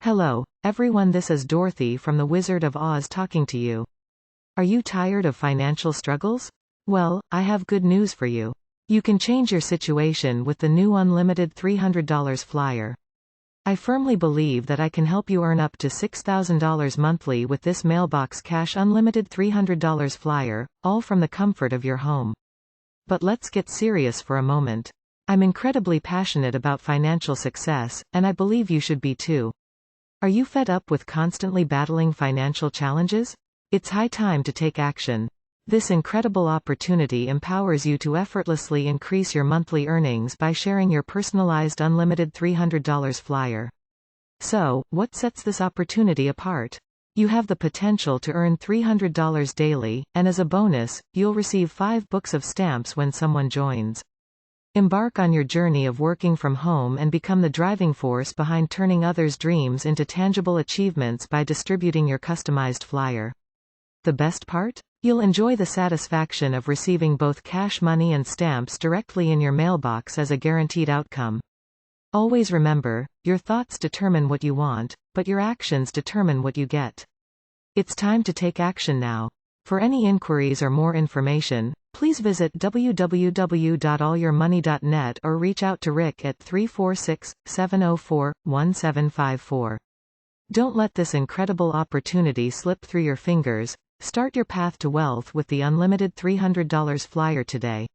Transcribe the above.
Hello, everyone, this is Dorothy from the Wizard of Oz talking to you. Are you tired of financial struggles? Well, I have good news for you. You can change your situation with the new unlimited $300 flyer. I firmly believe that I can help you earn up to $6,000 monthly with this Mailbox Cash Unlimited $300 flyer, all from the comfort of your home. But let's get serious for a moment. I'm incredibly passionate about financial success, and I believe you should be too. Are you fed up with constantly battling financial challenges? It's high time to take action. This incredible opportunity empowers you to effortlessly increase your monthly earnings by sharing your personalized unlimited $300 flyer. So, what sets this opportunity apart? You have the potential to earn $300 daily, and as a bonus, you'll receive 5 books of stamps when someone joins. Embark on your journey of working from home and become the driving force behind turning others' dreams into tangible achievements by distributing your customized flyer. The best part? You'll enjoy the satisfaction of receiving both cash money and stamps directly in your mailbox as a guaranteed outcome. Always remember, your thoughts determine what you want, but your actions determine what you get. It's time to take action now. For any inquiries or more information, please visit www.allyourmoney.net or reach out to Rick at 346-704-1754. Don't let this incredible opportunity slip through your fingers. Start your path to wealth with the unlimited $300 flyer today.